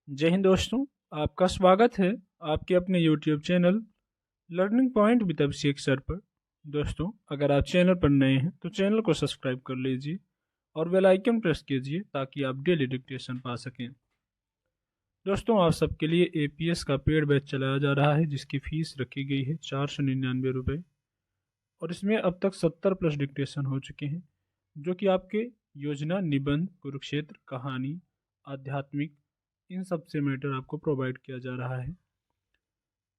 जय हिंद दोस्तों। आपका स्वागत है आपके अपने YouTube channel learning point with Abhishek sir पर। दोस्तों, अगर आप चैनल पर नए हैं तो चैनल को सब्सक्राइब कर लीजिए और बेल आइकन प्रेस कीजिए ताकि आप डेली डिक्टेशन पा सकें। दोस्तों, आप सबके लिए APS का पेड बैच चलाया जा रहा है जिसकी फीस रखी गई है 499 रुपये और इसमें अब तक 70 प्लस डिक्टेशन हो चुके हैं, जो कि आपके योजना, निबंध, कुरुक्षेत्र, कहानी, आध्यात्मिक, इन सब से मैटर आपको प्रोवाइड किया जा रहा है।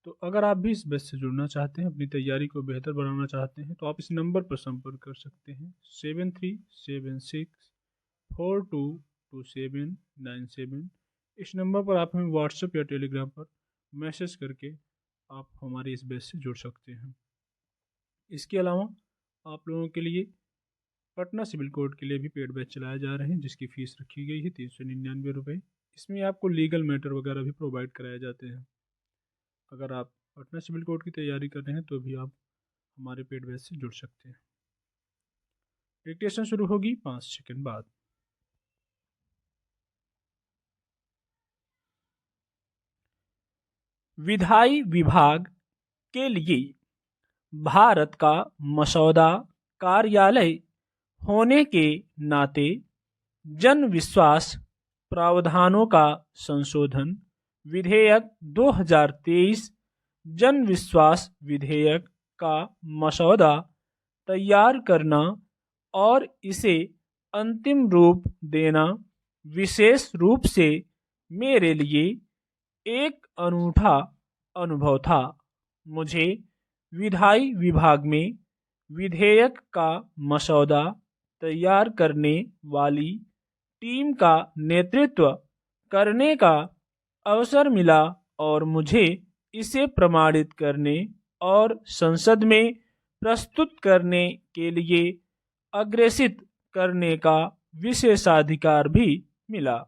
तो अगर आप भी इस बैच से जुड़ना चाहते हैं, अपनी तैयारी को बेहतर बनाना चाहते हैं, तो आप इस नंबर पर संपर्क कर सकते हैं 7376422797। इस नंबर पर आप हमें व्हाट्सएप या टेलीग्राम पर मैसेज करके आप हमारे इस बैच से जुड़ सकते हैं। इसके अलावा आप लोगों के लिए पटना सिविल कोर्ट के लिए भी पेड बैच चलाए जा रहे हैं जिसकी फ़ीस रखी गई है 399 रुपये। इसमें आपको लीगल मैटर वगैरह भी प्रोवाइड कराए जाते हैं। अगर आप पटना सिविल कोर्ट की तैयारी कर रहे हैं तो भी आप हमारे पेड बैच से जुड़ सकते हैं। डिक्टेशन शुरू होगी 5 सेकंड बाद। विधायी विभाग के लिए भारत का मसौदा कार्यालय होने के नाते जन विश्वास प्रावधानों का संशोधन विधेयक 2023 जन विश्वास विधेयक का मसौदा तैयार करना और इसे अंतिम रूप देना विशेष रूप से मेरे लिए एक अनूठा अनुभव था। मुझे विधायी विभाग में विधेयक का मसौदा तैयार करने वाली टीम का नेतृत्व करने का अवसर मिला और मुझे इसे प्रमाणित करने और संसद में प्रस्तुत करने के लिए अग्रेसित करने का विशेषाधिकार भी मिला।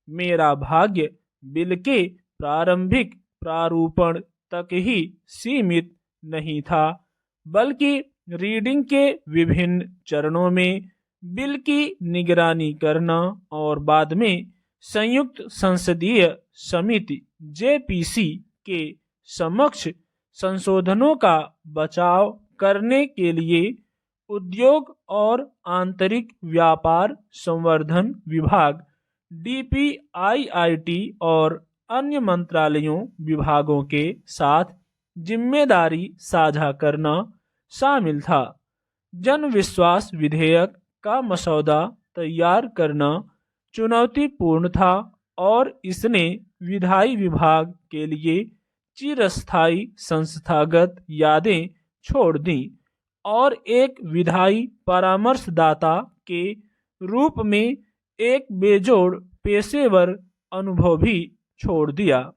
मेरा भाग्य बिल के प्रारंभिक प्रारूपण तक ही सीमित नहीं था, बल्कि रीडिंग के विभिन्न चरणों में बिल की निगरानी करना और बाद में संयुक्त संसदीय समिति JPC के समक्ष संशोधनों का बचाव करने के लिए उद्योग और आंतरिक व्यापार संवर्धन विभाग DPIIT और अन्य मंत्रालयों विभागों के साथ जिम्मेदारी साझा करना शामिल था। जन विश्वास विधेयक का मसौदा तैयार करना चुनौतीपूर्ण था और इसने विधायी विभाग के लिए चिरस्थायी संस्थागत यादें छोड़ दी और एक विधायी परामर्शदाता के रूप में एक बेजोड़ पेशेवर अनुभव भी छोड़ दिया।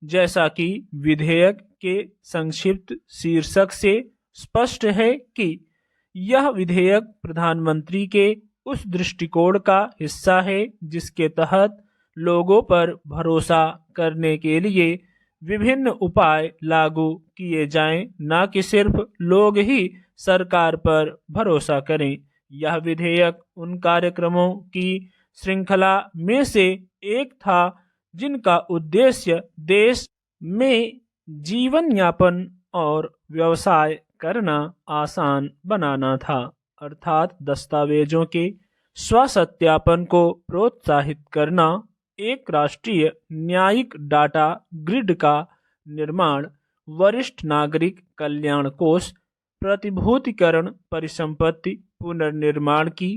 जैसा कि विधेयक के संक्षिप्त शीर्षक से स्पष्ट है कि यह विधेयक प्रधानमंत्री के उस दृष्टिकोण का हिस्सा है जिसके तहत लोगों पर भरोसा करने के लिए विभिन्न उपाय लागू किए जाएं, न कि सिर्फ लोग ही सरकार पर भरोसा करें। यह विधेयक उन कार्यक्रमों की श्रृंखला में से एक था जिनका उद्देश्य देश में जीवन यापन और व्यवसाय करना आसान बनाना था, अर्थात दस्तावेजों के स्वसत्यापन को प्रोत्साहित करना, एक राष्ट्रीय न्यायिक डाटा ग्रिड का निर्माण, वरिष्ठ नागरिक कल्याण कोष, प्रतिभूतिकरण परिसंपत्ति पुनर्निर्माण की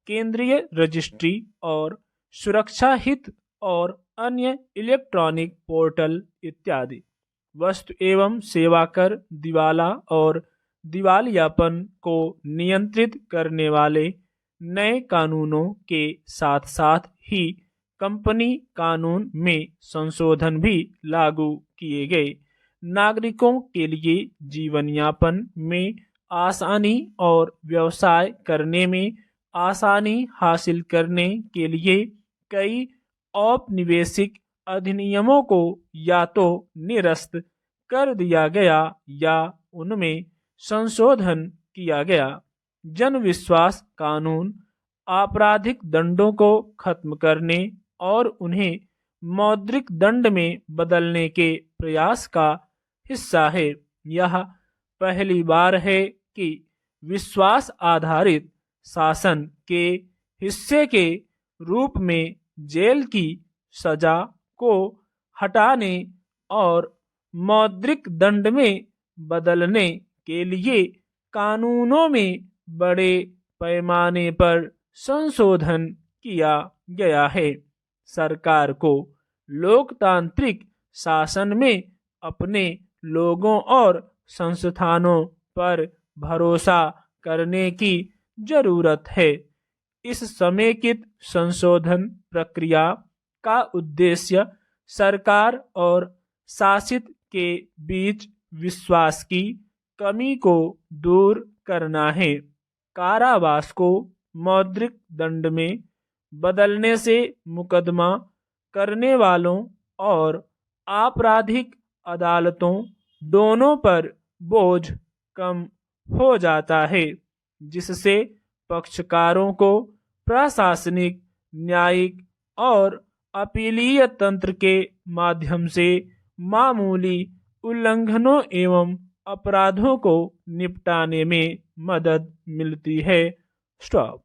केंद्रीय रजिस्ट्री और सुरक्षा हित और अन्य इलेक्ट्रॉनिक पोर्टल इत्यादि। वस्तु एवं सेवा कर, दिवाला और दिवालियापन को नियंत्रित करने वाले नए कानूनों के साथ साथ ही कंपनी कानून में संशोधन भी लागू किए गए। नागरिकों के लिए जीवन यापन में आसानी और व्यवसाय करने में आसानी हासिल करने के लिए कई औपनिवेशिक अधिनियमों को या तो निरस्त कर दिया गया या उनमें संशोधन किया गया। जन विश्वास कानून आपराधिक दंडों को खत्म करने और उन्हें मौद्रिक दंड में बदलने के प्रयास का हिस्सा है। यह पहली बार है कि विश्वास आधारित शासन के हिस्से के रूप में जेल की सजा को हटाने और मौद्रिक दंड में बदलने के लिए कानूनों में बड़े पैमाने पर संशोधन किया गया है। सरकार को लोकतांत्रिक शासन में अपने लोगों और संस्थानों पर भरोसा करने की जरूरत है। इस समेकित संशोधन प्रक्रिया का उद्देश्य सरकार और शासित के बीच विश्वास की कमी को दूर करना है। कारावास को मौद्रिक दंड में बदलने से मुकदमा करने वालों और आपराधिक अदालतों दोनों पर बोझ कम हो जाता है, जिससे पक्षकारों को प्रशासनिक, न्यायिक और अपीलीय तंत्र के माध्यम से मामूली उल्लंघनों एवं अपराधों को निपटाने में मदद मिलती है। स्टॉप।